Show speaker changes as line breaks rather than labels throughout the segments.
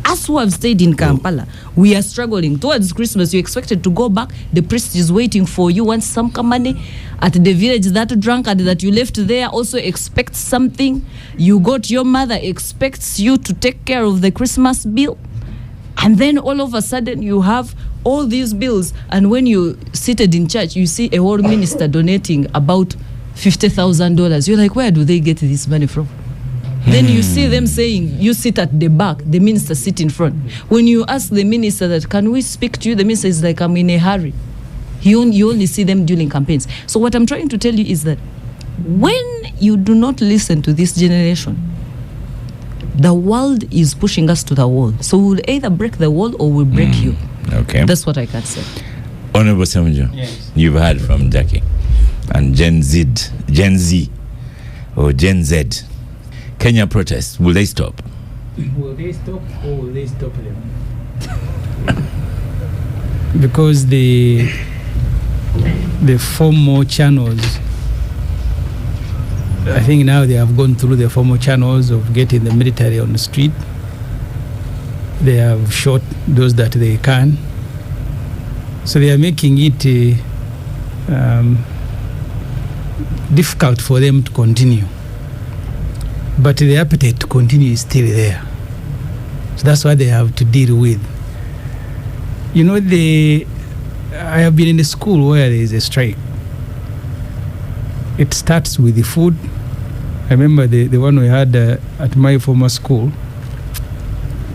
Us who have stayed in Kampala, we are struggling. Towards Christmas, you're expected to go back. The priest is waiting for you. Want some money at the village. That drunkard that you left there also expects something. You got your mother expects you to take care of the Christmas bill. And then all of a sudden you have all these bills. And when you're seated in church, you see a whole minister donating about $50,000. You're like, where do they get this money from? Then you see them saying, you sit at the back, the minister sit in front. When you ask the minister that, can we speak to you? The minister is like, I'm in a hurry. You only see them during campaigns. So what I'm trying to tell you is that when you do not listen to this generation, the world is pushing us to the wall. So we'll either break the wall or we'll break you.
Okay.
That's what I can say.
Honorable Ssemujju, yes. You've heard from Jackie and Gen Z or Gen Z. Kenya protests, will they stop?
Will they stop or will they stop them? Because the formal channels, I think now they have gone through the formal channels of getting the military on the street. They have shot those that they can. So they are making it difficult for them to continue. But the appetite to continue is still there. So that's what they have to deal with. You know, I have been in a school where there is a strike. It starts with the food. I remember the one we had at my former school.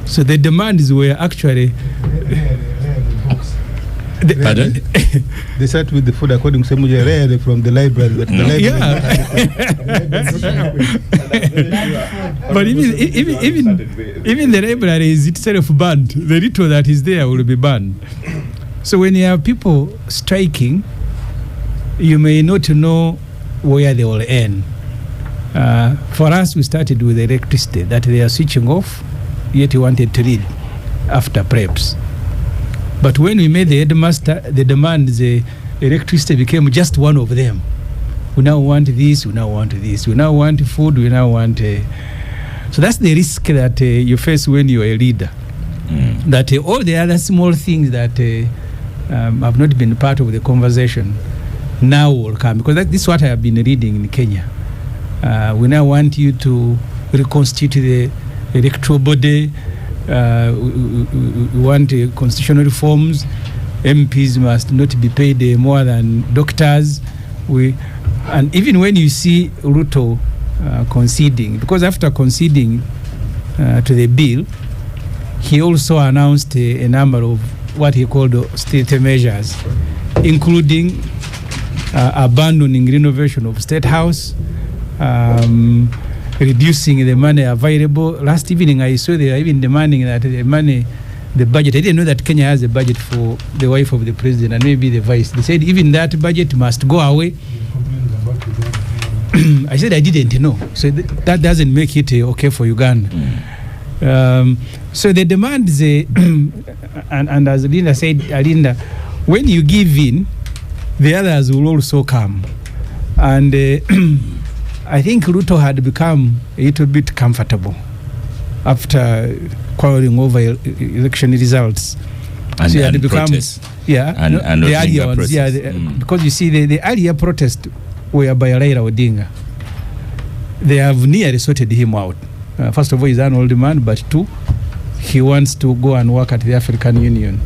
So the demands were actually...
Pardon?
They start with the food according to Ssemujju, rarely from the library. But the
but even the library is itself banned. The ritual that is there will be banned. So when you have people striking, you may not know where they will end. For us, we started with electricity, that they are switching off, yet we wanted to read after preps. But when we made the headmaster, the demands, the electricity became just one of them. We now want this, we now want this, we now want food, we now want... So that's the risk that you face when you're a leader. That all the other small things that have not been part of the conversation now will come. Because this is what I have been reading in Kenya. We now want you to reconstitute the electoral body. We want constitutional reforms. MPs must not be paid more than doctors. And even when you see Ruto conceding, because after conceding to the bill, he also announced a number of what he called state measures, including abandoning renovation of State House, reducing the money available. Last evening I saw they are even demanding that the budget, I didn't know that Kenya has a budget for the wife of the president and maybe the vice. They said even that budget must go away. I said I didn't know. So that doesn't make it okay for Uganda. So the demand is, and as Linda said, when you give in, the others will also come. And I think Ruto had become a little bit comfortable after quarreling over election results.
And,
so he had become,
protests.
Yeah,
and
the earlier ones. Yeah, because you see, the earlier protests were by Raila Odinga. They have nearly sorted him out. First of all, he's an old man, but two, he wants to go and work at the African Union.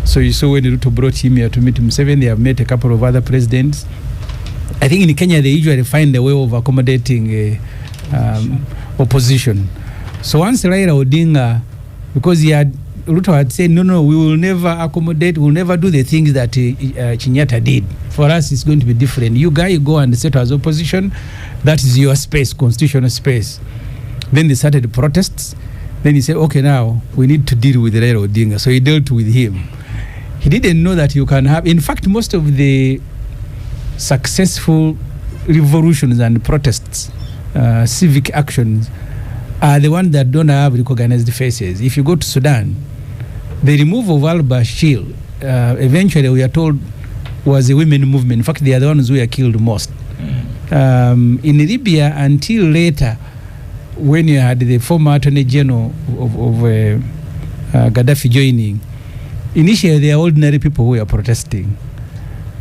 So you saw when Ruto brought him here to meet Museveni, they have met a couple of other presidents. I think in Kenya they usually find a way of accommodating opposition. So once Raila Odinga, because Ruto had said, no, we will never accommodate, we'll never do the things that Kenyatta did. For us, it's going to be different. You go and set as opposition, that is your space, constitutional space. Then they started the protests. Then he said, okay, now we need to deal with Raila Odinga. So he dealt with him. He didn't know that you can have, in fact, most of the successful revolutions and protests, civic actions, are the ones that don't have recognized faces. If you go to Sudan, the removal of al-Bashir, eventually we are told, was a women movement. In fact, they are the ones who were killed most. In Libya, until later, when you had the former Attorney General of Gaddafi joining, initially they are ordinary people who are protesting.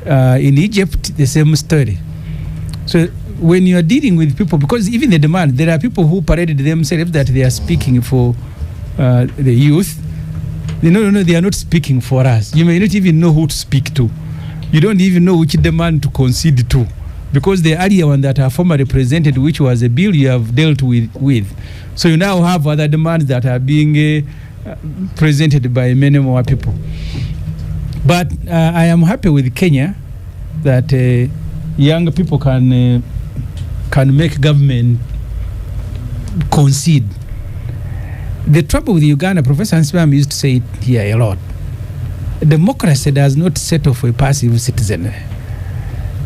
In Egypt, the same story. So when you are dealing with people, because even the demand, there are people who paraded themselves that they are speaking for the youth. No, they are not speaking for us. You may not even know who to speak to. You don't even know which demand to concede to, because the earlier one that are formerly presented, which was a bill you have dealt with. So you now have other demands that are being presented by many more people. But I am happy with Kenya that young people can make government concede. The trouble with Uganda, Professor Nsimam used to say it here a lot. Democracy does not set off a passive citizen.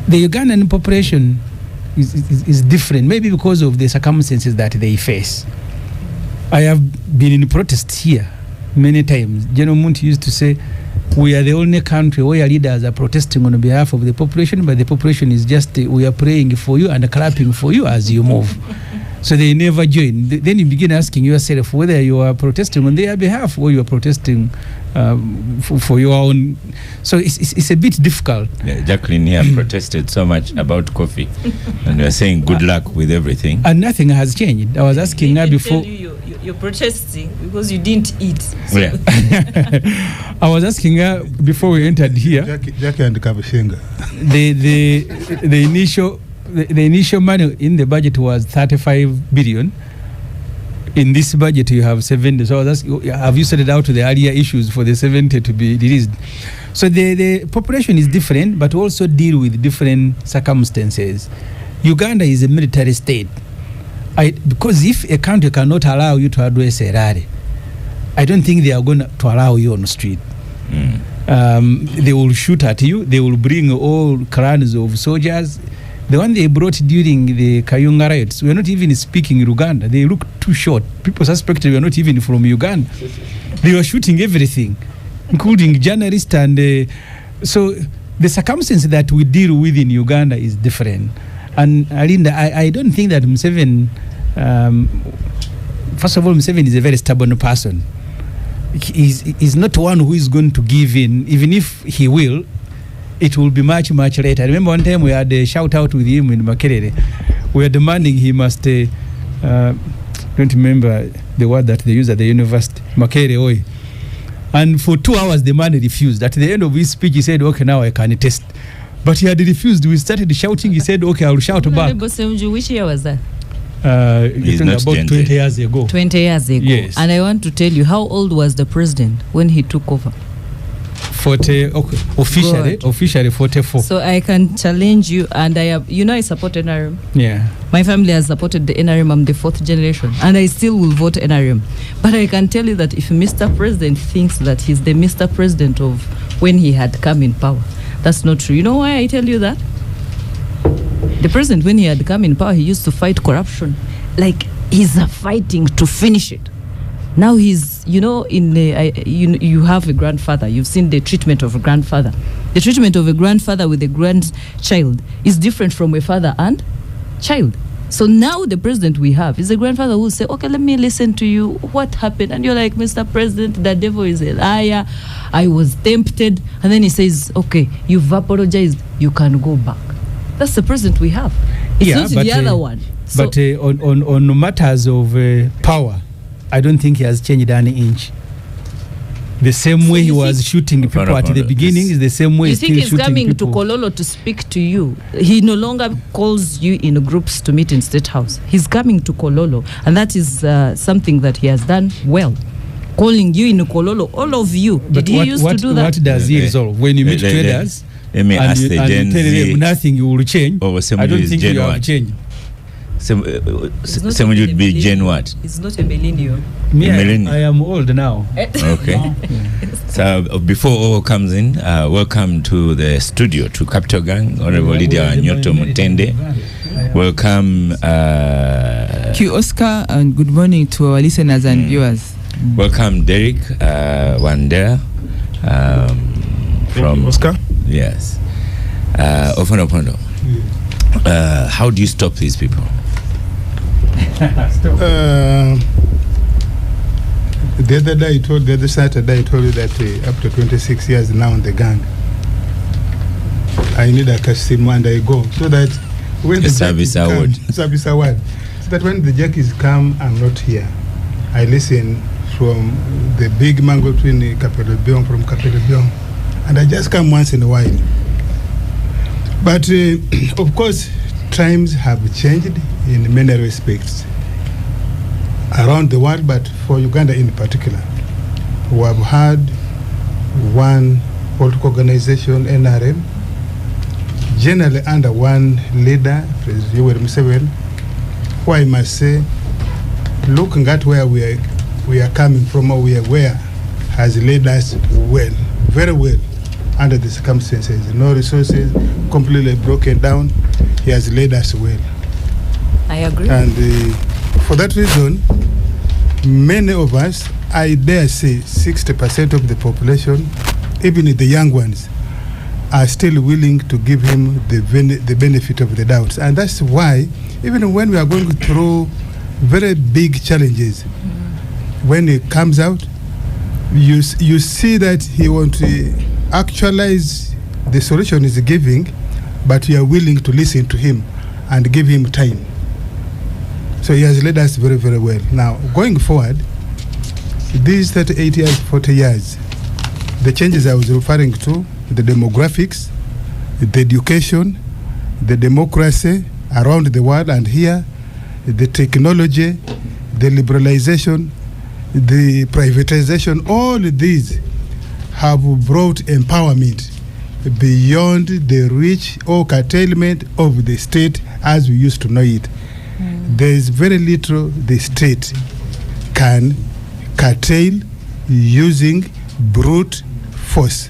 The Ugandan population is different, maybe because of the circumstances that they face. I have been in protests here many times. General Munti used to say, we are the only country where leaders are protesting on behalf of the population, but the population is just, we are praying for you and clapping for you as you move. So they never join. Then you begin asking yourself whether you are protesting on their behalf or you are protesting for your own. So it's a bit difficult.
Yeah, Jacqueline here protested so much about coffee, and we are saying good luck with everything.
And nothing has changed. I was asking her before.
You're protesting because you didn't eat. So.
Yeah.
I was asking her before we entered here.
Jackie and Kabashenga.
The initial money in the budget was 35 billion. In this budget, you have 70. So I was asking, have you sorted out the earlier issues for the 70 to be released? So the population is different, but also deal with different circumstances. Uganda is a military state. Because if a country cannot allow you to address a rally, I don't think they are going to allow you on the street. They will shoot at you. They will bring all clans of soldiers. The one they brought during the Kayunga riots, we are not even speaking Uganda. They look too short. People suspected we are not even from Uganda. They were shooting everything, including journalists. And so the circumstances that we deal with in Uganda is different. And Alinda, I don't think that Museveni, first of all, Museveni is a very stubborn person. He's not one who is going to give in. Even if he will, it will be much, much later. I remember one time we had a shout out with him in Makerere. We were demanding he must, don't remember the word that they use at the university, Makerere Oi. And for 2 hours the man refused. At the end of his speech he said, okay, now I can test. But he had refused. We started shouting. He said, okay, I will shout back.
Ssemujju, which year was that?
About 20 years ago.
20 years ago.
Yes.
And I want to tell you, how old was the president when he took over?
40, okay. Officially 44.
So I can challenge you, and I support NRM.
Yeah.
My family has supported the NRM. I'm the 4th generation, and I still will vote NRM. But I can tell you that if Mr. President thinks that he's the Mr. President of when he had come in power, that's not true. You know why I tell you that? The president, when he had come in power, he used to fight corruption. Like, he's fighting to finish it. Now he's, you have a grandfather. You've seen the treatment of a grandfather. The treatment of a grandfather with a grandchild is different from a father and child. So now the president we have is a grandfather who will say, okay, let me listen to you. What happened? And you're like, Mr. President, the devil is a liar. I was tempted. And then he says, okay, you've apologized. You can go back. That's the president we have. It's not the other one. So,
but on matters of power, I don't think he has changed an inch. The same way he was shooting people at the beginning is the same way he's still shooting people.
You think he's coming to Kololo to speak to you? He no longer calls you in groups to meet in State House. He's coming to Kololo, and that is something that he has done well. Calling you in Kololo, all of you. Did he used to do that?
What does he resolve? When you meet traders
let me ask the Gen
tell
Z,
them nothing, you will change. I don't think you have changed.
Ssemujju would be Gen what?
It's not a millennial.
I am old now.
Okay. So before all comes in, welcome to the studio to Capital Gang, Honorable Lydia Nyoto Mutende. Welcome.
Thank you, Oscar, and good morning to our listeners and viewers.
Welcome, Derek Wandera. From
Oscar.
Yes. Ofonopondo. How do you stop
The other Saturday, I told you that after 26 years now in the gang, I need a casino and I go so that when the
service award,
so that when the jackies come, I'm not here. I listen from the big mango tree from Kapelebion, and I just come once in a while. But of course, times have changed in many respects around the world, but for Uganda in particular. We have had one political organization, NRM, generally under one leader, President Yoweri Museveni, who I must say, looking at where we are coming from, or where has led us well, very well, under the circumstances. No resources, completely broken down. He has led us well.
I agree.
And for that reason, many of us, I dare say 60% of the population, even the young ones, are still willing to give him the benefit of the doubt. And that's why, even when we are going through very big challenges, when he comes out, you see that he wants to actualize the solution he's giving, but we are willing to listen to him and give him time. So he has led us very, very well. Now, going forward, these 38 years, 40 years, the changes I was referring to, the demographics, the education, the democracy around the world and here, the technology, the liberalization, the privatization, all these have brought empowerment beyond the reach or curtailment of the state as we used to know it. There is very little the state can curtail using brute force.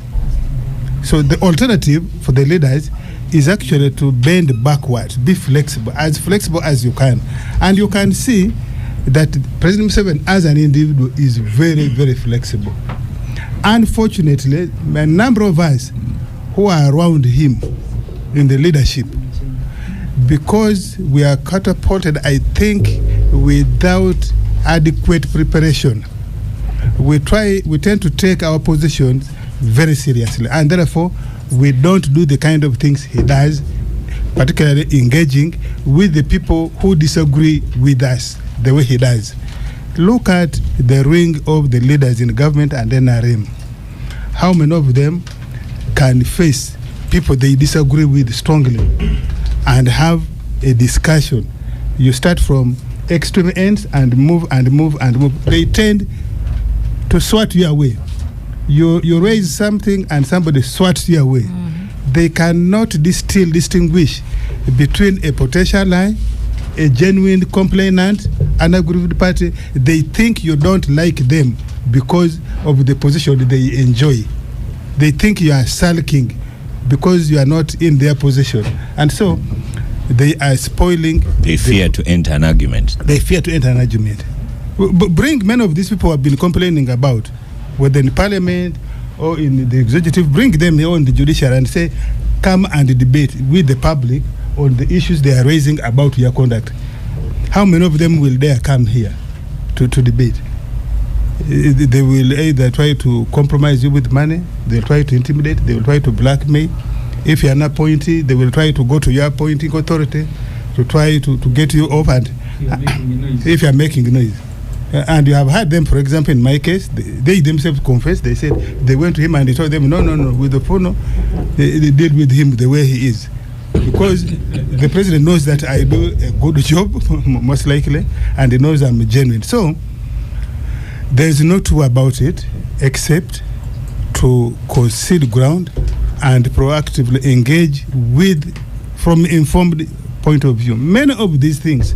So the alternative for the leaders is actually to bend backwards, be flexible as you can. And you can see that President Museveni as an individual is very, very flexible. Unfortunately, a number of us who are around him in the leadership, because we are catapulted, I think, without adequate preparation, we tend to take our positions very seriously, and therefore we don't do the kind of things he does, particularly engaging with the people who disagree with us the way he does. Look at the ring of the leaders in government and NRM. How many of them can face people they disagree with strongly and have a discussion? You start from extreme ends and move and move and move. They tend to swat you away. You raise something and somebody swats you away. They cannot distinguish between a potential lie, a genuine complainant, and a aggrieved party. They think you don't like them because of the position they enjoy. They think you are sulking because you are not in their position. And so they are spoiling.
They fear to enter an argument.
They fear to enter an argument. Bring many of these people who have been complaining about, whether in parliament or in the executive, bring them here on the judiciary and say, come and debate with the public on the issues they are raising about your conduct. How many of them will dare come here to debate? They will either try to compromise you with money, they'll try to intimidate, they will try to blackmail. If you are not appointee, they will try to go to your appointing authority to try to get you off, and if you are making noise. And you have had them, for example, in my case, they themselves confessed. They said they went to him and they told them, no, with the phone, they deal with him the way he is. Because the president knows that I do a good job, most likely, and he knows I'm genuine. So there's no two about it, except to concede ground and proactively engage with, from informed point of view. Many of these things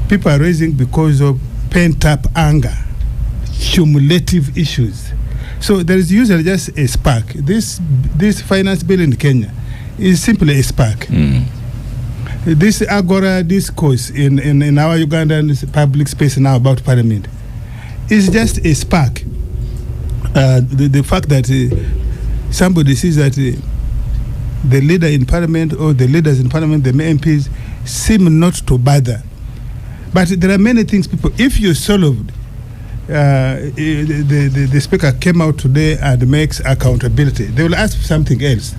people are raising because of pent-up anger, cumulative issues. So there is usually just a spark. This finance bill in Kenya is simply a spark. This Agora discourse in our Ugandan public space now about parliament is just a spark. The fact that somebody sees that the leader in parliament or the leaders in parliament, the MPs, seem not to bother. But there are many things, people, if you solved the speaker came out today and makes accountability, they will ask something else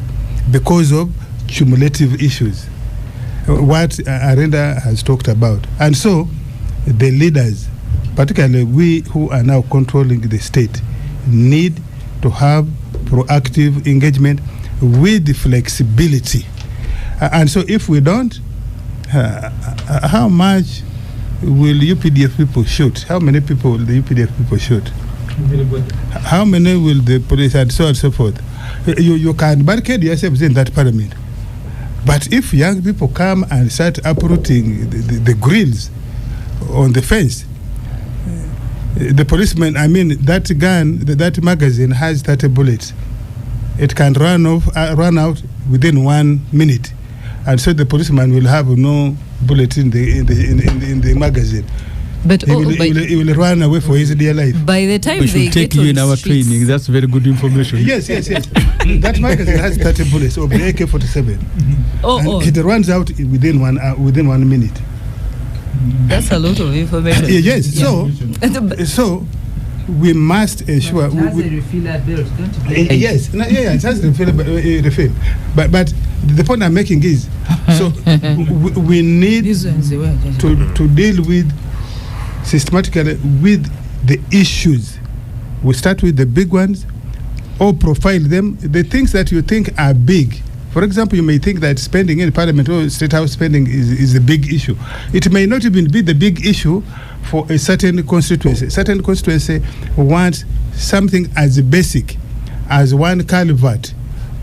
because of cumulative issues, what Arenda has talked about. And so the leaders, particularly we who are now controlling the state, need to have proactive engagement with the flexibility. And so if we don't, how much will UPDF people shoot? How many people will the UPDF people shoot? How many will the police, and so on and so forth? You can barricade yourselves in that parliament. But if young people come and start uprooting the grills on the fence, the policeman, I mean, that gun, that magazine has 30 bullets. It can run out within 1 minute. And so the policeman will have no bullet in the magazine.
But
he will run away for his dear life.
By the time
we should take you in our training. That's very good information.
Yes. That magazine has 30 bullets of the AK-47. It runs out within 1 minute.
That's a lot of information.
Yes. So we must ensure.
It has a refiller belt, don't you?
Yes. It has refill. But the point I'm making is, so we need to deal with systematically with the issues. We start with the big ones, or profile them. The things that you think are big. For example, you may think that spending in Parliament or State House spending is a big issue. It may not even be the big issue for a certain constituency. Certain constituency wants something as basic as one culvert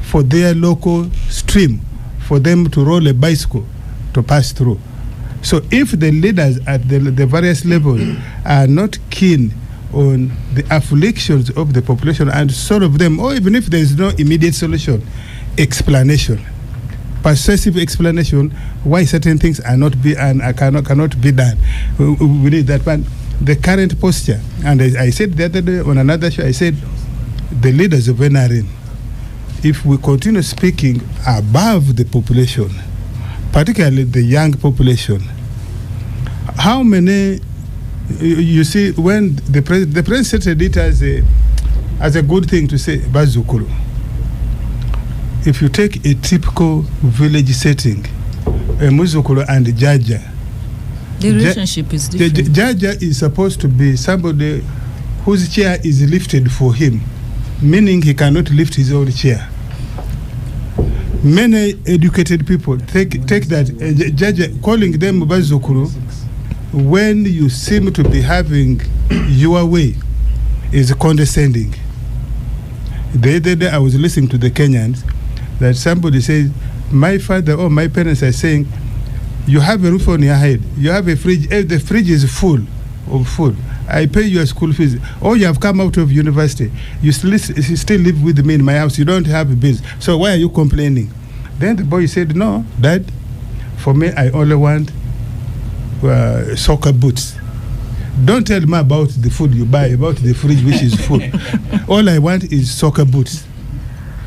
for their local stream, for them to roll a bicycle to pass through. So if the leaders at the various levels are not keen on the afflictions of the population and solve them, or even if there is no immediate solution, explanation, persuasive explanation why certain things are not be and cannot be done. We need that. But the current posture, and I said the other day on another show, I said the leaders of NRN, if we continue speaking above the population, particularly the young population, how many, you see, when the president stated it as a good thing to say, Bazukulu. If you take a typical village setting, Muzukulu and Jaja,
the relationship is different.
Jaja is supposed to be somebody whose chair is lifted for him, meaning he cannot lift his own chair. Many educated people take that Jaja, calling them Bazukulu, when you seem to be having your way, is condescending. The other day I was listening to the Kenyans, that somebody says, my father or my parents are saying, you have a roof on your head, you have a fridge, the fridge is full of food, I pay your school fees, or you have come out of university, you still live with me in my house, you don't have bills, so why are you complaining? Then the boy said, no, Dad, for me I only want soccer boots. Don't tell me about the food you buy, about the fridge which is full. All I want is soccer boots.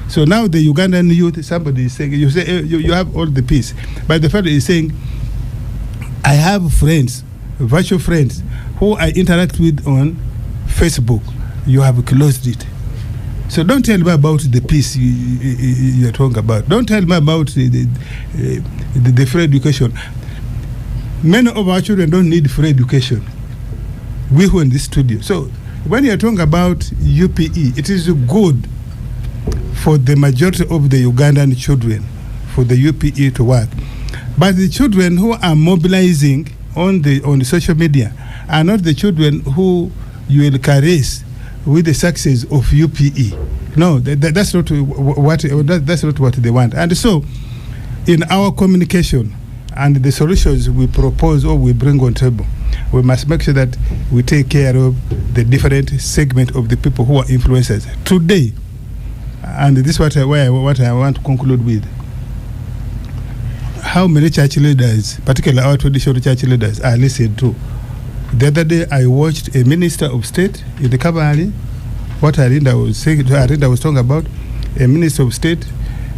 So now the Ugandan youth, somebody is saying, you say you have all the peace, but the fellow is saying, I have friends, virtual friends, who I interact with on Facebook. You have closed it. So don't tell me about the peace you're talking about. Don't tell me about the free education. Many of our children don't need free education. We who in this studio. So when you're talking about UPE, it is good for the majority of the Ugandan children, for the UPE to work. But the children who are mobilizing on the social media are not the children who you will caress with the success of UPE. No, that's not what they want. And so, in our communication and the solutions we propose or we bring on table, we must make sure that we take care of the different segment of the people who are influencers today. And this is what I want to conclude with. How many church leaders, particularly our traditional church leaders, are listened to? The other day, I watched a minister of state in the Kabali. What Arinda was talking about, a minister of state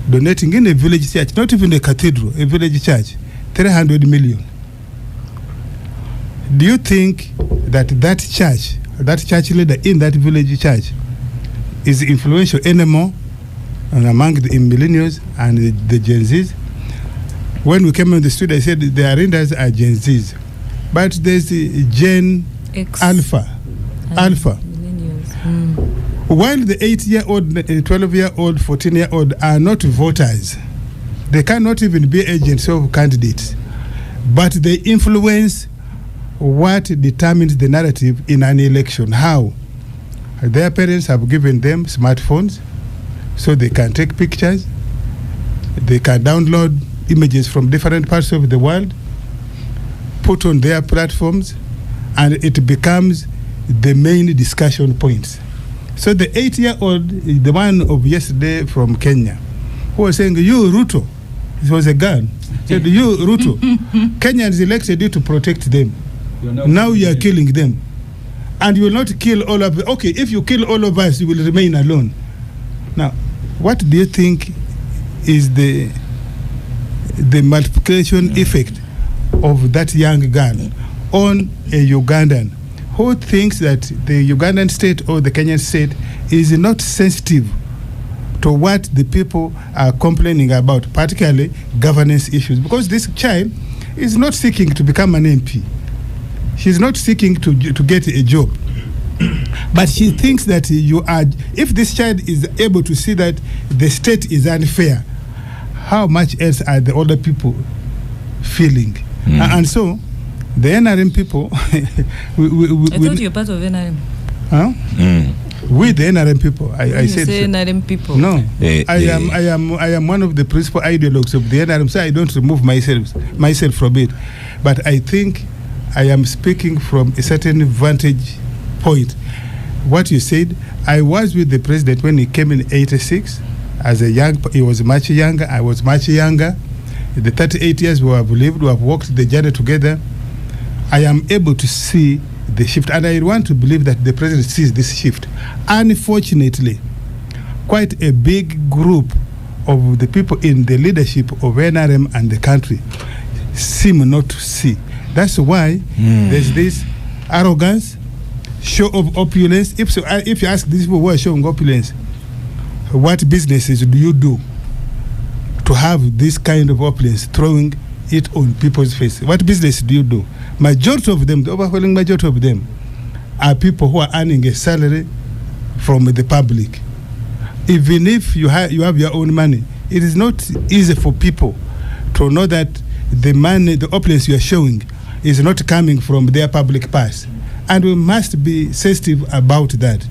donating in a village church, not even a cathedral, a village church, 300 million. Do you think that church that church leader in that village church is influential anymore among the millennials and the Gen Zs. When we came on the street, I said the arendars are Gen Zs, but there's Gen
X.
Alpha. While the 8-year-old, 12-year-old, 14-year-old are not voters, they cannot even be agents of candidates, but they influence what determines the narrative in an election. How? Their parents have given them smartphones so they can take pictures, they can download images from different parts of the world, put on their platforms, and it becomes the main discussion points. So the 8-year-old, the one of yesterday from Kenya, who was saying, you Ruto, it was a gun, said, you Ruto, Kenyans elected you to protect them. Now you are killing them. And you will not kill all of them. Okay, if you kill all of us, you will remain alone. Now, what do you think is the multiplication effect of that young girl on a Ugandan who thinks that the Ugandan state or the Kenyan state is not sensitive to what the people are complaining about, particularly governance issues? Because this child is not seeking to become an MP. She's not seeking to get a job. But she thinks that if this child is able to see that the state is unfair, how much else are the older people feeling? And so, the NRM people... I
thought you were part of NRM.
Huh? With the NRM people, I said
say
so.
NRM people.
No, I am one of the principal ideologues of the NRM, so I don't remove myself from it. But I think I am speaking from a certain vantage point. What you said, I was with the president when he came in '86. He was much younger, I was much younger. The 38 years we have lived, we have walked the journey together. I am able to see the shift, and I want to believe that the president sees this shift. Unfortunately, quite a big group of the people in the leadership of NRM and the country seem not to see. That's why there's this arrogance, show of opulence. If you ask these people who are showing opulence, what businesses do you do to have this kind of opulence, throwing it on people's face? What business do you do? Majority of them, the overwhelming majority of them, are people who are earning a salary from the public. Even if you have your own money, it is not easy for people to know that the money, the opulence you are showing, is not coming from their public purse. And we must be sensitive about that.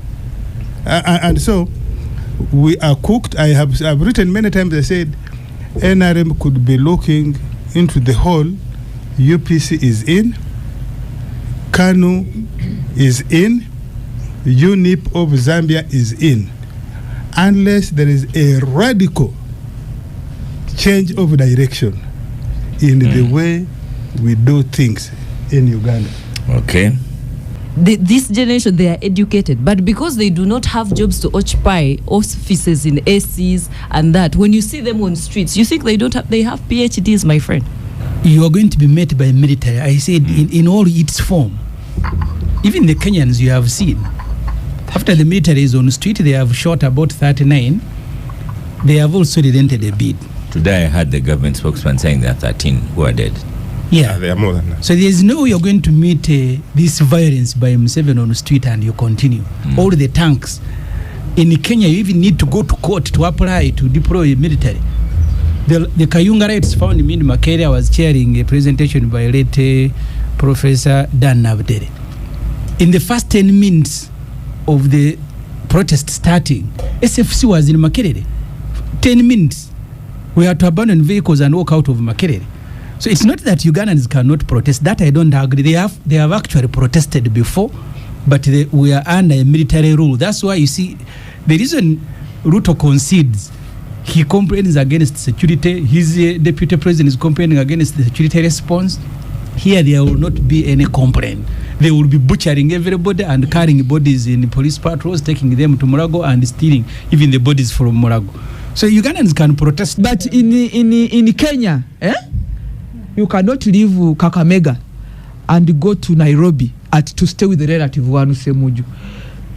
And so, we are cooked. I've written many times, I said, NRM could be looking into the hole UPC is in, KANU is in, UNIP of Zambia is in, unless there is a radical change of direction in the way we do things in Uganda.
Okay.
This generation, they are educated, but because they do not have jobs to occupy offices in ACs and that, when you see them on streets, you think they have PhDs, my friend.
You are going to be met by military. I said in all its form. Even the Kenyans you have seen, after the military is on the street, they have shot about 39. They have also relented a bit.
Today I heard the government spokesman saying there are 13 who are dead.
Yeah,
there are more than that.
So there is no way you're going to meet this violence by M7 on the street and you continue. All the tanks. In Kenya, you even need to go to court to apply to deploy military. The Kayunga Rights Fund in Makerere was chairing a presentation by late Professor Dan Navdere. In the first 10 minutes of the protest starting, SFC was in Makerere. 10 minutes. We had to abandon vehicles and walk out of Makerere. So it's not that Ugandans cannot protest. That I don't agree. They have actually protested before, but we are under a military rule. That's why you see the reason Ruto concedes. He complains against security. His deputy president is complaining against the security response. Here there will not be any complaint. They will be butchering everybody and carrying bodies in police patrols, taking them to Murago and stealing even the bodies from Murago. So Ugandans can protest.
But in Kenya, you cannot leave Kakamega and go to Nairobi to stay with the relative one Ssemujju.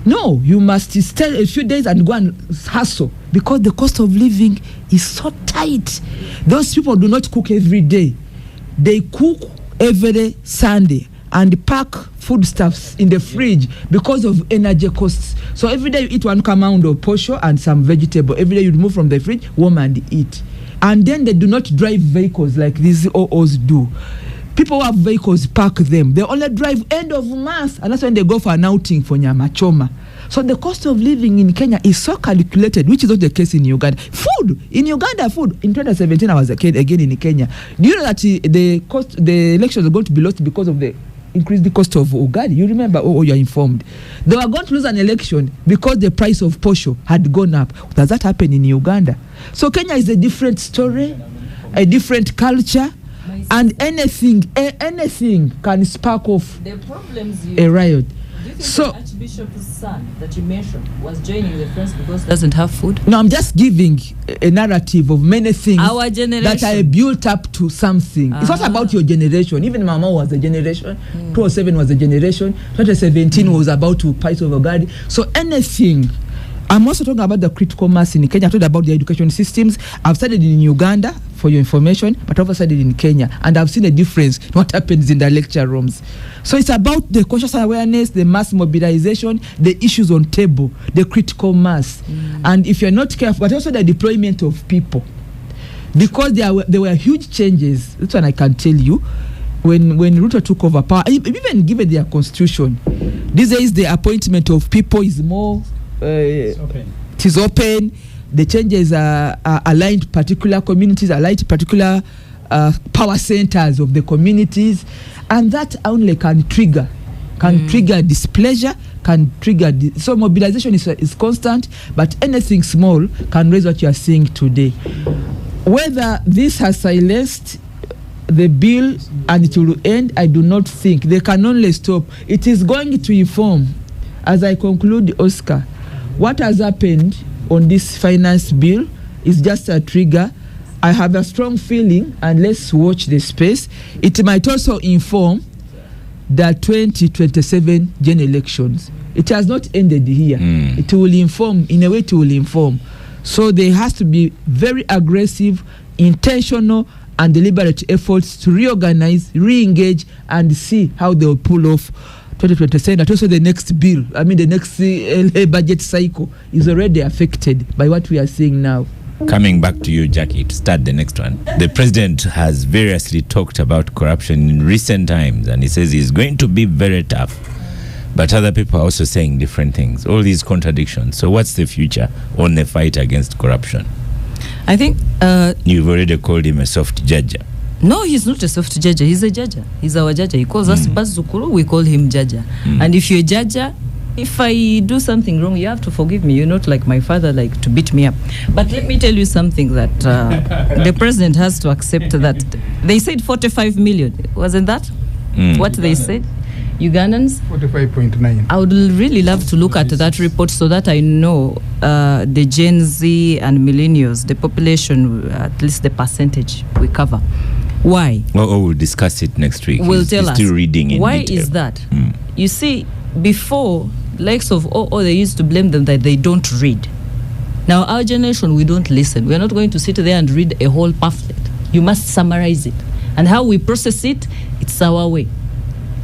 No, you must stay a few days and go and hustle because the cost of living is so tight. Those people do not cook every day. They cook every Sunday and pack foodstuffs in the fridge because of energy costs. So every day you eat one pound of posho and some vegetable. Every day you remove from the fridge, warm and eat. And then they do not drive vehicles like these OOs do. People who have vehicles park them. They only drive end of month, and that's when they go for an outing for nyama choma. So the cost of living in Kenya is so calculated, which is not the case in Uganda. Food in Uganda, food in 2017, I was a kid again in Kenya. Do you know that the elections are going to be lost because of the increased cost of ugali? You remember? Oh, you're informed. They were going to lose an election because the price of posho had gone up. Does that happen in Uganda? So Kenya is a different story, a different culture. And anything can spark off
the problems
a riot.
Do you think
So-
the Archbishop's son that you mentioned was joining the friends because he doesn't have food?
No, I'm just giving a narrative of many things
Our generation.
that are built up to something. It's not about your generation. Even Mama was a generation. 2007 was a generation. 2017 was about to price of ugali. So anything. I'm also talking about the critical mass in Kenya. I talked about the education systems. I've studied in Uganda, for your information, but I've also studied in Kenya, and I've seen a difference in what happens in the lecture rooms. So it's about the conscious awareness, the mass mobilization, the issues on table, the critical mass. And if you're not careful, but also the deployment of people. Because there were huge changes. That's one I can tell you. When Ruto took over power, even given their constitution, these days the appointment of people is more... it is open. The changes are aligned to particular communities, aligned to particular power centers of the communities, and that only can trigger displeasure, can trigger so mobilization is constant, but anything small can raise what you are seeing today. Whether this has silenced the bill and it will end, I do not think. They can only stop. It is going to inform, as I conclude, Oscar, what has happened on this finance bill is just a trigger. I have a strong feeling, and let's watch the space, it might also inform the 2027 general elections. It has not ended here. It will inform, in a way it will inform. So there has to be very aggressive, intentional and deliberate efforts to reorganize, re-engage and see how they will pull off 2027, and also the next bill. I mean, the next budget cycle is already affected by what we are seeing now.
Coming back to you, Jackie, to start the next one. The president has variously talked about corruption in recent times, and he says he's going to be very tough. But other people are also saying different things. All these contradictions. So what's the future on the fight against corruption?
I think...
You've already called him a soft judge.
No, he's not a soft judge. He's a judge. He's our judge. He calls us Bazukuru. We call him judge. And if you're a judge, if I do something wrong, you have to forgive me. You're not like my father, like to beat me up. But let me tell you something that the president has to accept that. They said 45 million. Wasn't that what they said? Ugandans?
45.9.
I would really love to look at that report so that I know the Gen Z and millennials, the population, at least the percentage we cover. Why?
Well, we'll discuss it next week.
We'll tell us.
Still reading in
why
detail.
is that? You see, before, likes of they used to blame them that they don't read. Now, our generation, we don't listen. We're not going to sit there and read a whole pamphlet. You must summarize it. And how we process it, it's our way.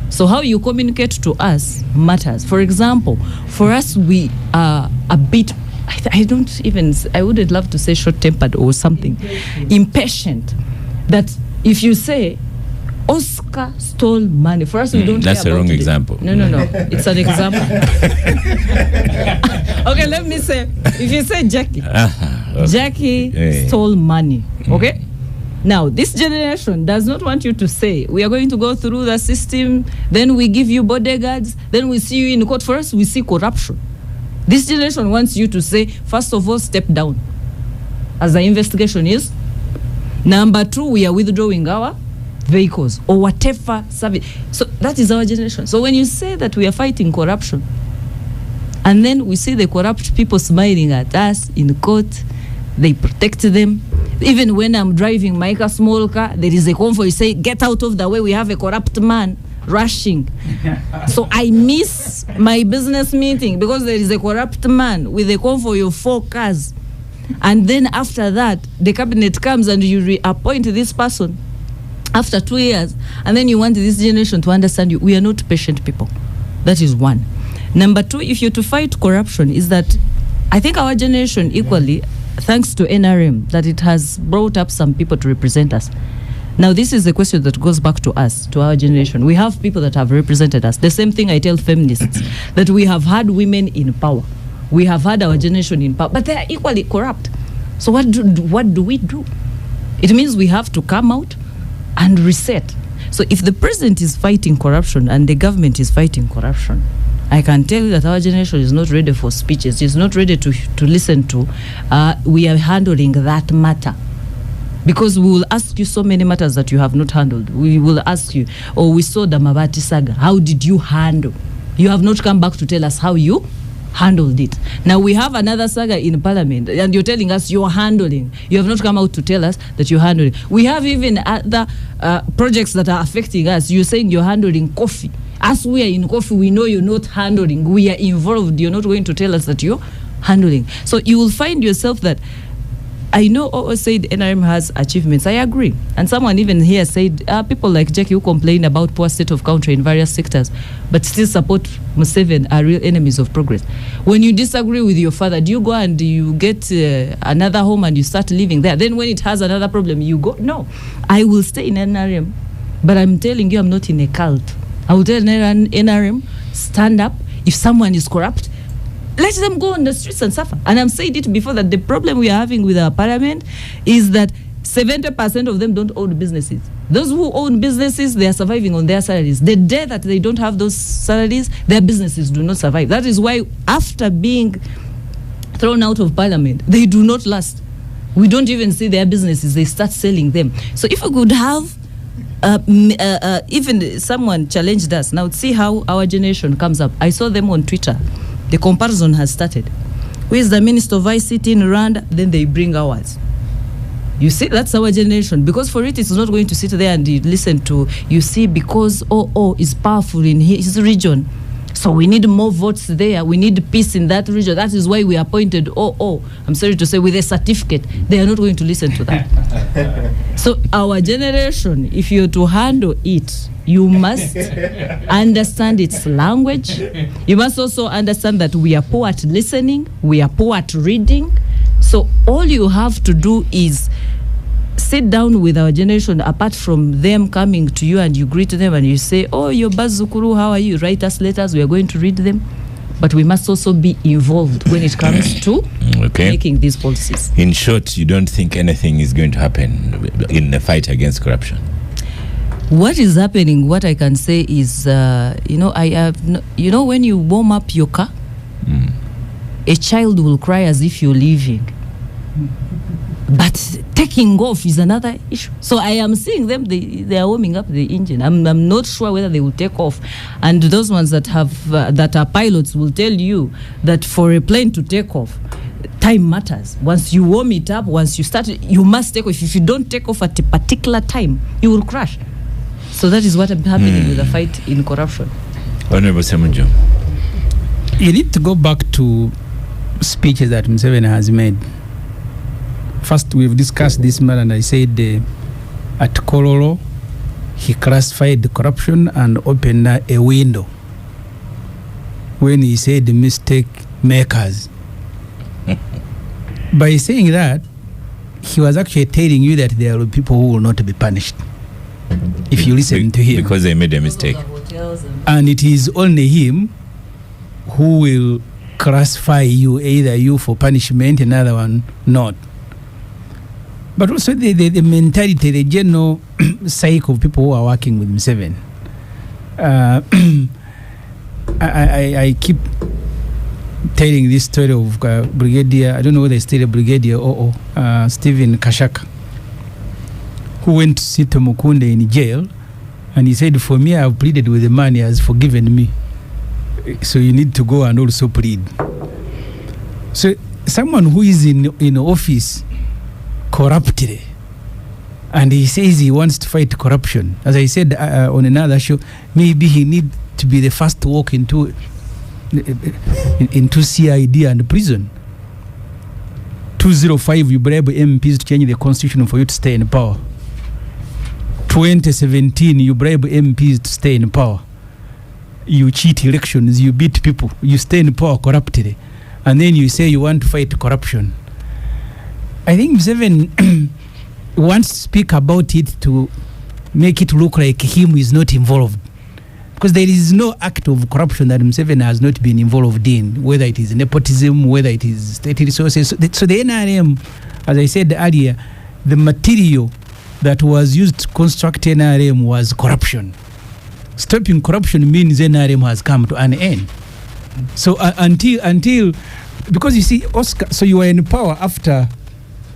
So how you communicate to us matters. For example, for us, we are a bit, I wouldn't love to say short-tempered or something, impatient. That if you say, Oscar stole money, for us, we don't care about it.
That's a wrong example.
No. It's an example. Okay, let me say, if you say Jackie,
okay.
Jackie stole money, okay? Now, this generation does not want you to say, we are going to go through the system, then we give you bodyguards, then we see you in court. For us, we see corruption. This generation wants you to say, first of all, step down, as the investigation is. Number two, we are withdrawing our vehicles or whatever service. So that is our generation. So when you say that we are fighting corruption, and then we see the corrupt people smiling at us in court, they protect them. Even when I'm driving my small car, there is a convoy say, get out of the way, we have a corrupt man. rushing. So I miss my business meeting because there is a corrupt man with a convoy of 4 cars. And then after that, the cabinet comes and you reappoint this person after 2 years. And then you want this generation to understand you. We are not patient people. That is one. Number 2, if you're to fight corruption, is that I think our generation equally, thanks to NRM, that it has brought up some people to represent us. Now, this is a question that goes back to us, to our generation. We have people that have represented us. The same thing I tell feminists, that we have had women in power. We have had our generation in power, but they are equally corrupt. So what do we do? It means we have to come out and reset. So if the president is fighting corruption and the government is fighting corruption, I can tell you that our generation is not ready for speeches. It's not ready to listen to. We are handling that matter. Because we will ask you so many matters that you have not handled. We will ask you, we saw the Mabati saga. How did you handle? You have not come back to tell us how you handled it. Now we have another saga in Parliament, and you're telling us you're handling. You have not come out to tell us that you're handling. We have even other projects that are affecting us. You're saying you're handling coffee. As we are in coffee, we know you're not handling. We are involved. You're not going to tell us that you're handling. So you will find yourself that I know OO said NRM has achievements. I agree. And someone even here said people like Jackie who complain about poor state of country in various sectors but still support Museveni are real enemies of progress. When you disagree with your father, do you go and you get another home and you start living there? Then when it has another problem, you go? No. I will stay in NRM, but I'm telling you I'm not in a cult. I will tell NRM, stand up. If someone is corrupt, let them go on the streets and suffer. And I've said it before that the problem we are having with our parliament is that 70% of them don't own businesses. Those who own businesses, they are surviving on their salaries. The day that they don't have those salaries, their businesses do not survive. That is why after being thrown out of parliament, they do not last. We don't even see their businesses. They start selling them. So if we could have even someone challenged us, now see how our generation comes up. I saw them on Twitter. The comparison has started. Who is the Minister of ICT in Rwanda? Then they bring ours. You see, that's our generation. Because for it, it's not going to sit there and listen to, you see, because OO is powerful in his region. So we need more votes there. We need peace in that region. That is why we appointed OO. I'm sorry to say, with a certificate. They are not going to listen to that. So our generation, if you're to handle it, you must understand its language. You must also understand that we are poor at listening. We are poor at reading. So all you have to do is sit down with our generation, apart from them coming to you and you greet them and you say, oh, your Bazukuru, how are you? Write us letters. We are going to read them. But we must also be involved when it comes to making these policies.
In short, you don't think anything is going to happen in the fight against corruption?
What is happening, what I can say is, when you warm up your car, a child will cry as if you're leaving. But taking off is another issue. So I am seeing them, they are warming up the engine. I'm not sure whether they will take off. And those ones that have that are pilots will tell you that for a plane to take off, time matters. Once you warm it up, once you start, you must take off. If you don't take off at a particular time, you will crash. So that is what is happening with the fight in corruption.
Honorable Ssemujju.
You need to go back to speeches that Museveni has made. First, we've discussed this matter, and I said at Kololo, he classified the corruption and opened a window when he said mistake makers. By saying that, he was actually telling you that there are people who will not be punished if you listen to him.
Because they made a mistake.
And it is only him who will classify you, either you for punishment, another one not. But also the mentality, the general cycle of people who are working with Museveni. I keep telling this story of Brigadier, I don't know whether it's still a Brigadier or Stephen Kashaka, who went to sit Mukunde in jail, and he said, for me, I have pleaded with the man, he has forgiven me. So you need to go and also plead. So someone who is in office corruptly and he says he wants to fight corruption. As I said on another show, maybe he need to be the first to walk into CID and prison. 2005, you bribe MPs to change the constitution for you to stay in power. 2017, you bribe MPs to stay in power. You cheat elections, you beat people, you stay in power corruptly, and then you say you want to fight corruption. I think Museveni wants to speak about it to make it look like him is not involved, because there is no act of corruption that Museveni has not been involved in, whether it is nepotism, whether it is state resources. So the NRM, as I said earlier, the material that was used to construct NRM was corruption. Stopping corruption means NRM has come to an end. So until because you see, Oscar, so you are in power after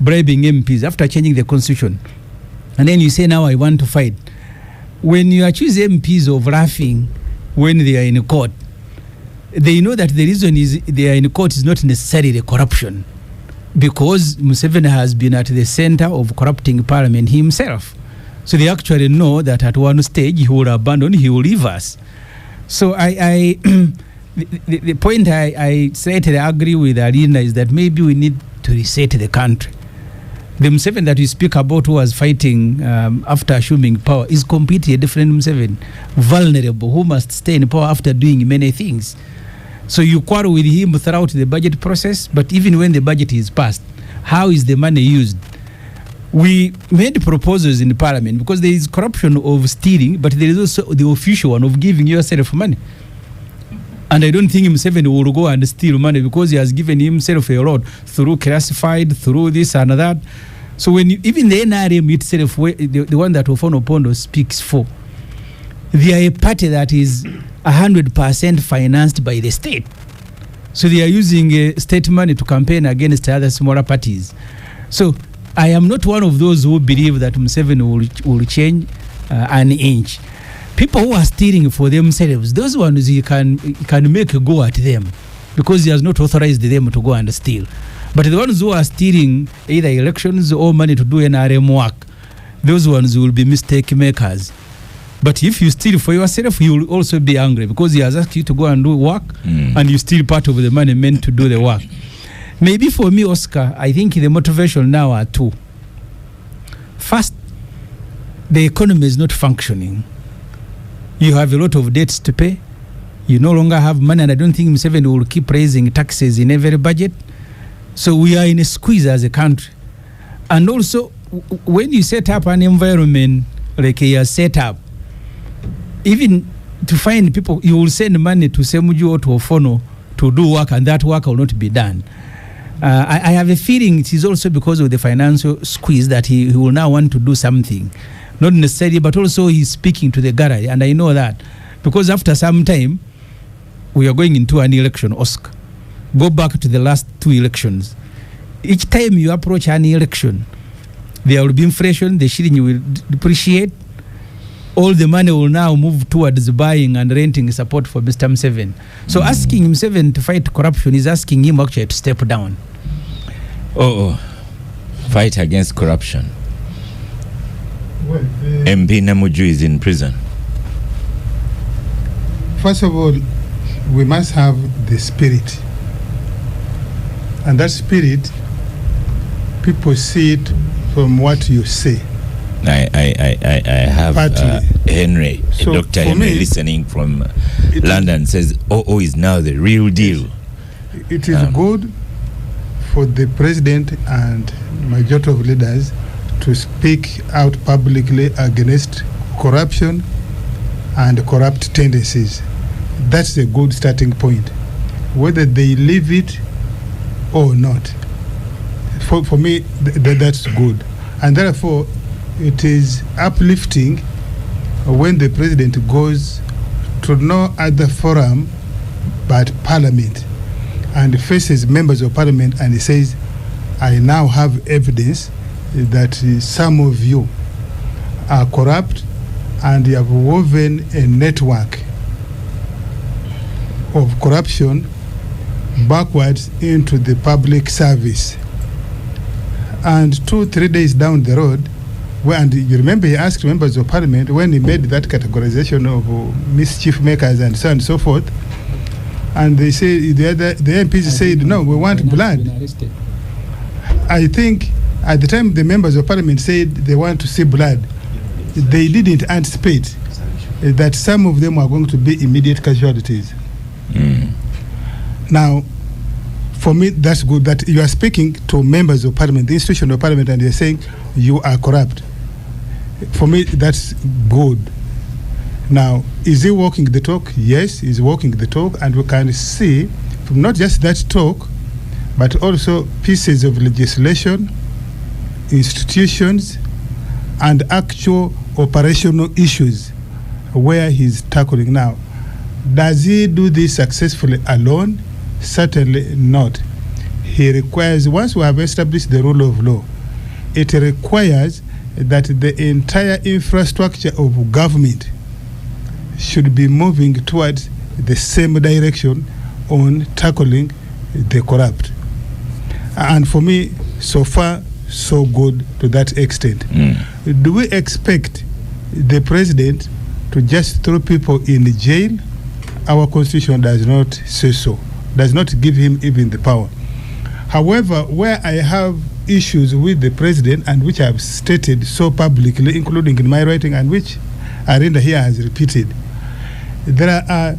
bribing MPs, after changing the constitution, and then you say, now I want to fight. When you accuse MPs of laughing when they are in court, they know that the reason is they are in court is not necessarily corruption, because Museveni has been at the center of corrupting parliament himself. So they actually know that at one stage he will abandon, he will leave us. So the point I slightly agree with Alina is that maybe we need to reset the country. The Museveni that we speak about, who was fighting after assuming power, is completely a different Museveni, vulnerable, who must stay in power after doing many things. So you quarrel with him throughout the budget process, but even when the budget is passed, how is the money used? We made proposals in the parliament because there is corruption of stealing, but there is also the official one of giving yourself money. And I don't think Museveni will go and steal money, because he has given himself a lot through classified, through this and that. So when even the NRM itself, the one that Ofono Opondo speaks for, they are a party that is 100% financed by the state. So they are using state money to campaign against other smaller parties. So I am not one of those who believe that Museveni will change an inch. People who are stealing for themselves, those ones you can make a go at them, because he has not authorized them to go and steal. But the ones who are stealing either elections or money to do NRM work, those ones will be mistake makers. But if you steal for yourself, you will also be angry, because he has asked you to go and do work, and you steal part of the money meant to do the work. Maybe for me, Oscar, I think the motivation now are two. First, the economy is not functioning. You have a lot of debts to pay. You no longer have money, and I don't think Museveni will keep raising taxes in every budget. So we are in a squeeze as a country. And also, when you set up an environment like he has set up, even to find people, you will send money to Ssemujju or to Ofono to do work, and that work will not be done. I have a feeling it is also because of the financial squeeze that he will now want to do something. Not necessarily, but also he's speaking to the gallery, and I know that, because after some time, we are going into an election, Oscar. Go back to the last two elections. Each time you approach an election, there will be inflation, the shilling will depreciate, all the money will now move towards buying and renting support for Mr. Museveni. So asking Museveni to fight corruption is asking him actually to step down.
Fight against corruption.
Well,
MP Ssemujju is in prison.
first of all, we must have the spirit. And that spirit, people see it from what you say.
I have Henry,
So
Dr.
for
Henry
me,
listening from London says, OO is now the real deal.
It is good for the president and majority of leaders to speak out publicly against corruption and corrupt tendencies. That's a good starting point. Whether they leave it or not, for me, that's good. And therefore, it is uplifting when the president goes to no other forum but parliament and faces members of parliament and he says, I now have evidence that some of you are corrupt and you have woven a network of corruption backwards into the public service. And 2-3 days down the road, And you remember he asked members of parliament when he made that categorization of mischief makers and so on and so forth. And they say the MPs said, no, we want blood. I think at the time the members of parliament said they want to see blood, they didn't anticipate that some of them are going to be immediate casualties. Now, for me, that's good that you are speaking to members of parliament, the institution of parliament, and you're saying you are corrupt. For me, that's good. Now, is he walking the talk? Yes, he's walking the talk, and we can see from not just that talk, but also pieces of legislation, institutions, and actual operational issues where he's tackling now. Does he do this successfully alone? Certainly not. He requires, once we have established the rule of law, it requires that the entire infrastructure of government should be moving towards the same direction on tackling the corrupt. And for me, so far, so good to that extent. Do we expect the president to just throw people in jail? Our constitution does not say so, does not give him even the power. However, where I have issues with the president, and which I have stated so publicly, including in my writing, and which Arinda here has repeated, there are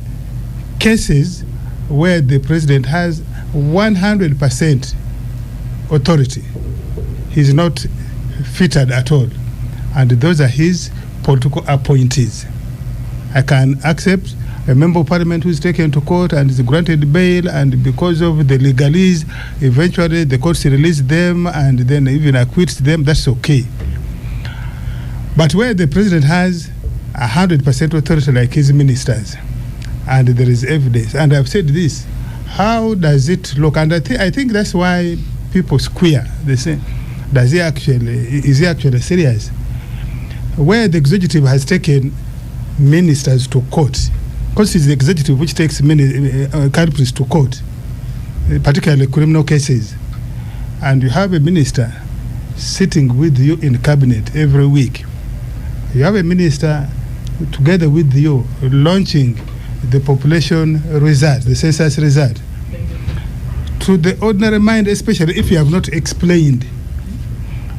cases where the president has 100% authority. He's not fitted at all. And those are his political appointees. I can accept a member of parliament who is taken to court and is granted bail, and because of the legalese, eventually the courts release them and then even acquits them. That's okay. But where the president has 100% authority like his ministers, and there is evidence, and I've said this, how does it look? And I think that's why people square. They say, is he actually serious? Where the executive has taken ministers to court, because it's the executive which takes culprits to court, particularly criminal cases, and you have a minister sitting with you in cabinet every week. You have a minister together with you launching the population result, the census result. To the ordinary mind, especially if you have not explained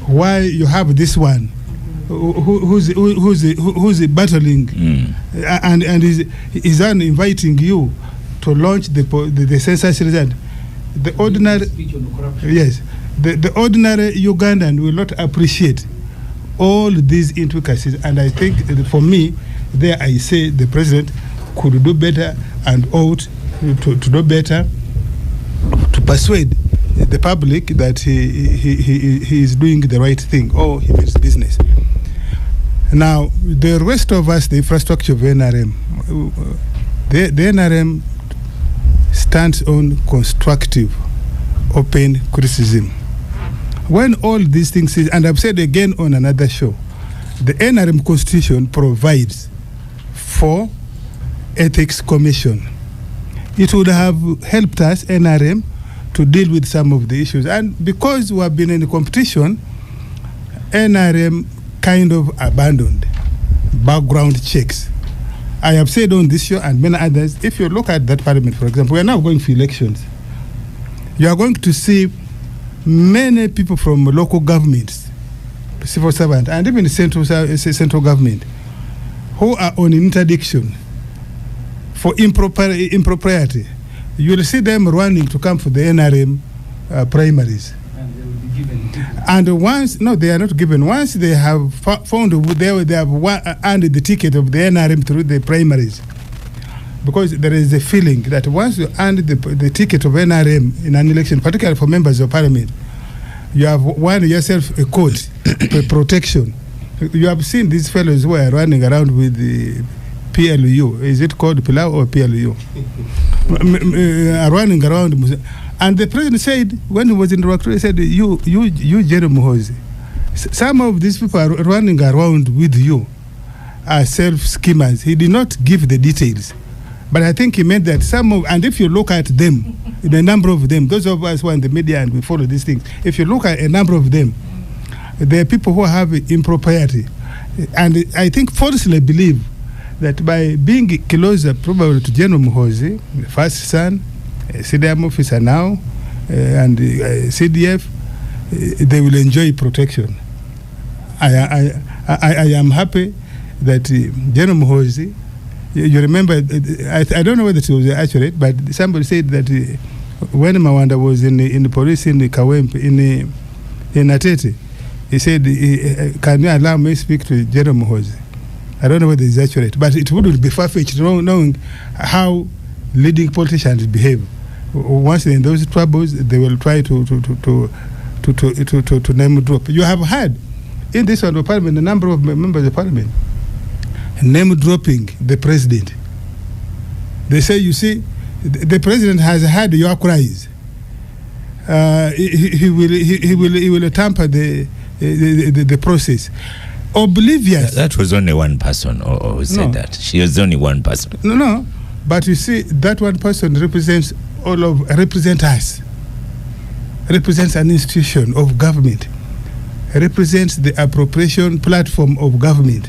why you have this one, who's battling and is inviting you to launch the census result. The ordinary, yes, the ordinary Ugandan will not appreciate all these intricacies, and I think for me, there I say the president could do better and ought to do better to persuade the public that he is doing the right thing, or he means business. Now, the rest of us, the infrastructure of NRM, the NRM stands on constructive, open criticism. When all these things is, and I've said again on another show, the NRM constitution provides for ethics commission. It would have helped us, NRM, to deal with some of the issues. And because we have been in competition, NRM kind of abandoned background checks. I have said on this show and many others, if you look at that parliament, for example, we are now going for elections. You are going to see many people from local governments, civil servants, and even central government, who are on interdiction for impropriety. You will see them running to come for the NRM primaries. And they will be given. And once, no, they are not given. Once they have found, they have earned the ticket of the NRM through the primaries. Because there is a feeling that once you earn the ticket of NRM in an election, particularly for members of parliament, you have won yourself a coat, a protection. You have seen these fellows who are running around with the PLU. Is it called Pilau or PLU? Running around. And the president said, when he was in the work, he said, you Jeremy Hose, some of these people are running around with you are self-schemers. He did not give the details. But I think he meant that some of, and if you look at them, the number of them, those of us who are in the media and we follow these things, if you look at a number of them, there are people who have impropriety. And I think falsely believe that by being closer probably to General Muhoozi, the first son, CDM officer now, and CDF, they will enjoy protection. I am happy that General Muhoozi, you remember, I don't know whether it was accurate, but somebody said that when Mawanda was in the police in the Kawempe, in Atete, he said, can you allow me to speak to General Muhoozi? I don't know whether it's accurate, but it wouldn't be far-fetched knowing how leading politicians behave. Once they're in those troubles, they will try to name drop. You have had in this one of parliament a number of members of parliament name dropping the president. They say, you see, the president has heard your cries. He will tamper the process. Oblivious.
That was only one person who said that. She was only one person.
No. But you see, that one person represents us. Represents an institution of government. Represents the appropriation platform of government.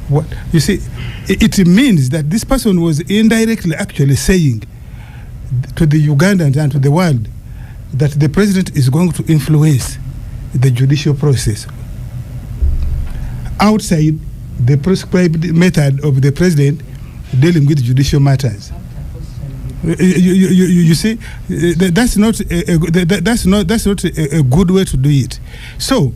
What you see, it means that this person was indirectly actually saying to the Ugandans and to the world that the president is going to influence the judicial process outside the prescribed method of the president dealing with judicial matters. You see, that's not a good way to do it. So,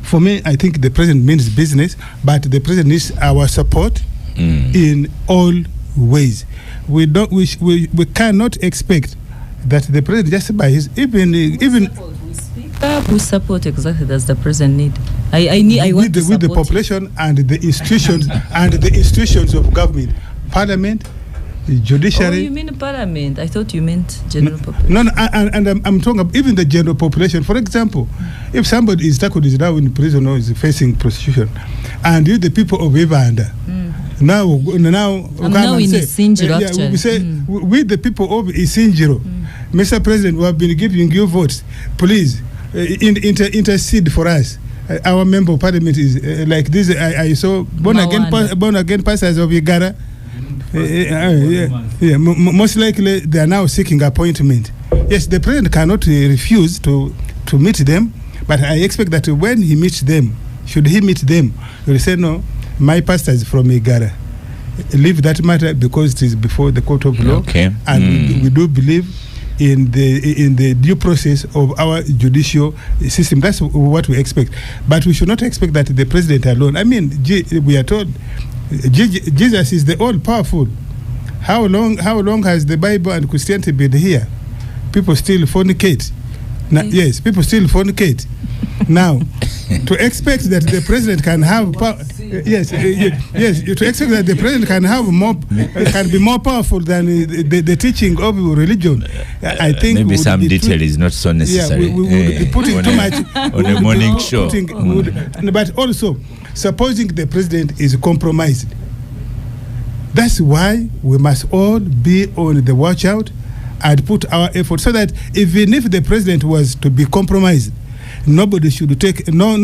for me, I think the president means business, but the president needs our support in all ways. We cannot expect that the president just by his even.
Who support exactly does the president need?
With the population and the institutions and the institutions of government, parliament, judiciary.
Oh, you mean parliament? I thought you meant general population.
No, and I'm talking about even the general population. For example, if somebody is now in prison or is facing prosecution, and you, the people of Ivanda, now
in Ssemujju, actually.
We say with the people of Ssemujju, Mr. President, we have been giving you votes. Please intercede for us. Our member of parliament is like this. I saw born again pastors of Igara. Most likely they are now seeking appointment. Yes, the president cannot refuse to meet them, but I expect that when he meets them, should he meet them, he will say, no, my pastor is from Igara. Leave that matter because it is before the court of law.
Okay.
And we do believe in the due process of our judicial system. That's what we expect. But we should not expect that the president alone. I mean, we are told Jesus is the all-powerful. How long has the Bible and Christianity been here? People still fornicate. Yes, people still fornicate. Now, to expect that the president can have power, yes, to expect that the president can have can be more powerful than the teaching of religion, I think
maybe some detail is not so necessary.
Yeah, we would be putting too much
on a morning show.
But also, supposing the president is compromised, that's why we must all be on the watch out and put our effort so that even if the president was to be compromised, nobody should take no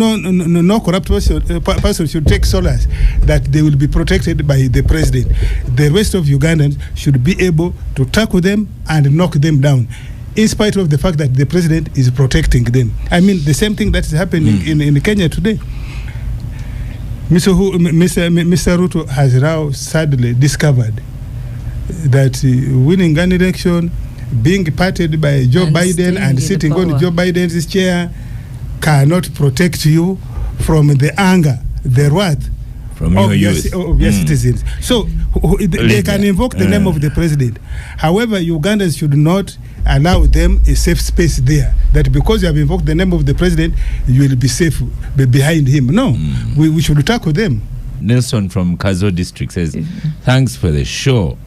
corrupt person should take solace that they will be protected by the president. The rest of Ugandans should be able to tackle them and knock them down, in spite of the fact that the president is protecting them. I mean, the same thing that is happening in Kenya today. Mr. Ruto has now sadly discovered that winning an election, being parted by Joe Biden and sitting on Joe Biden's chair cannot protect you from the anger, the wrath of your citizens. So they can invoke the name of the president. However, Ugandans should not allow them a safe space there, that because you have invoked the name of the president, you will be safe behind him. No, we should tackle them.
Nelson from Kazo district says, thanks for the show,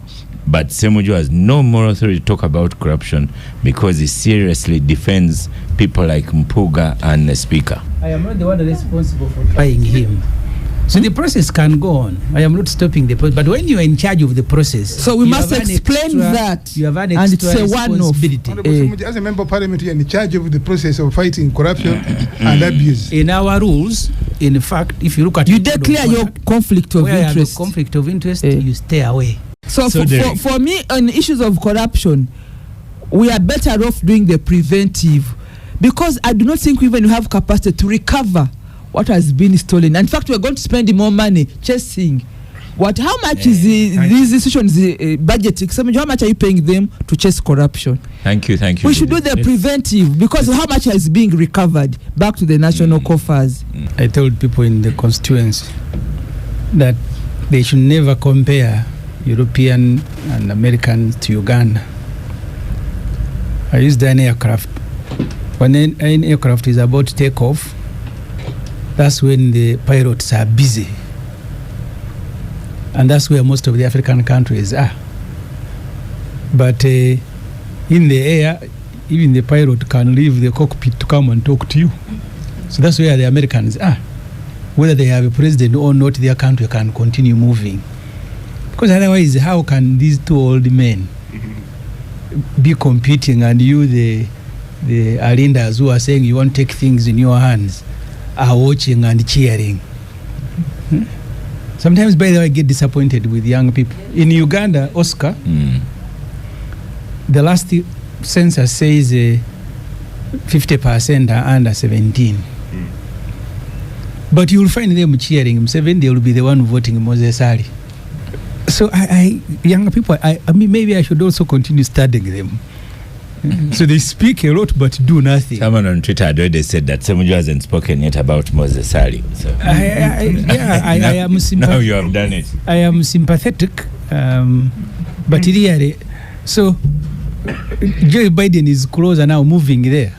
but Ssemujju has no moral authority to talk about corruption because he seriously defends people like Mpuga and the speaker.
I am not the one responsible for trying him. So the process can go on. I am not stopping the process. But when you are in charge of the process,
So we must explain that.
You have an
And it's
extra
a one-off.
responsibility.
Honorable Ssemujju, as a member of parliament, you are in charge of the process of fighting corruption and abuse.
In our rules, in fact, if you look at
You
the code of
declare your
conduct,
conflict of
where you have
interest.
a conflict of interest, you stay away.
So,
So
for me, on issues of corruption, we are better off doing the preventive, because I do not think we even have capacity to recover what has been stolen. In fact, we are going to spend more money chasing. How much is these institutions budgeting? Ssemujju, how much are you paying them to chase corruption?
Thank you.
We should do the preventive, because how much is being recovered back to the national coffers?
I told people in the constituency that they should never compare European and Americans to Uganda. I used an aircraft. When an aircraft is about to take off, that's when the pilots are busy. And that's where most of the African countries are. But in the air, even the pilot can leave the cockpit to come and talk to you. So that's where the Americans are. Whether they have a president or not, their country can continue moving. Because otherwise, how can these two old men be competing, and you, the Alindas who are saying you won't take things in your hands, are watching and cheering? Sometimes, by the way, I get disappointed with young people. In Uganda, Oscar, the last census says 50% are under 17. But you will find them cheering Museveni. They will be the one voting Moses Ali. So young people, I mean, maybe I should also continue studying them. So they speak a lot but do nothing.
Someone on Twitter had already said that Ssemujju hasn't spoken yet about Moses Ali. So
I am
now you have done it.
I am sympathetic, but really, so Joe Biden is closer now, moving there.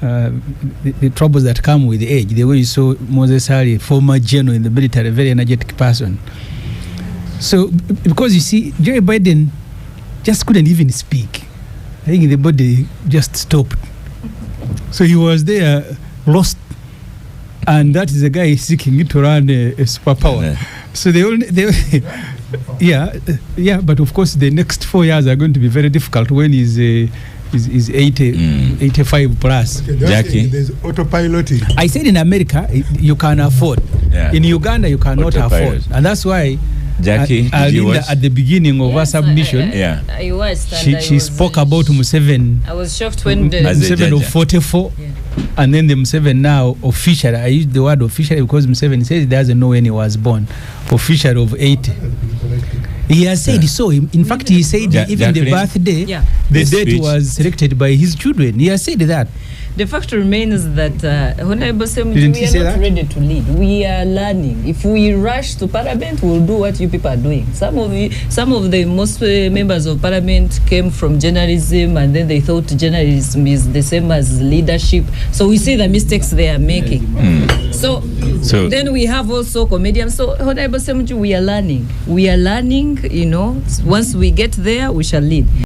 The troubles that come with age, the way you saw Moses Ali, former general in the military, very energetic person. So, because you see, Joe Biden just couldn't even speak. I think the body just stopped. So he was there, lost. And that is a guy seeking to run a superpower.
Yeah.
So but of course the next 4 years are going to be very difficult when he's 85 plus.
Okay,
Jackie?
there's autopiloting.
I said in America, you can afford.
Yeah.
In Uganda, you cannot
Autopilot.
afford. And that's why
Jackie, did you
Alinda,
watch?
at the beginning of her submission,
I watched. And
she spoke about Museveni.
I was shocked when the
As a
Museveni of
judge.
44,
Yeah.
and then the Museveni now official. I use the word official because Museveni says he doesn't know when he was born. Official of 80. He has said so. In fact, he said even the
Jacqueline?
birthday,
Yeah.
the
The
date
speech.
was selected by his children. He has said that.
The fact remains that Honorable Ssemujju,
Didn't
we
he
are
say
not
that?
ready to lead. We are learning. If we rush to Parliament, we'll do what you people are doing. Some of the most members of Parliament came from journalism, and then they thought journalism is the same as leadership. So we see the mistakes they are making. So then we have also comedians. So Honorable Ssemujju, we are learning. We are learning. Once we get there, we shall lead.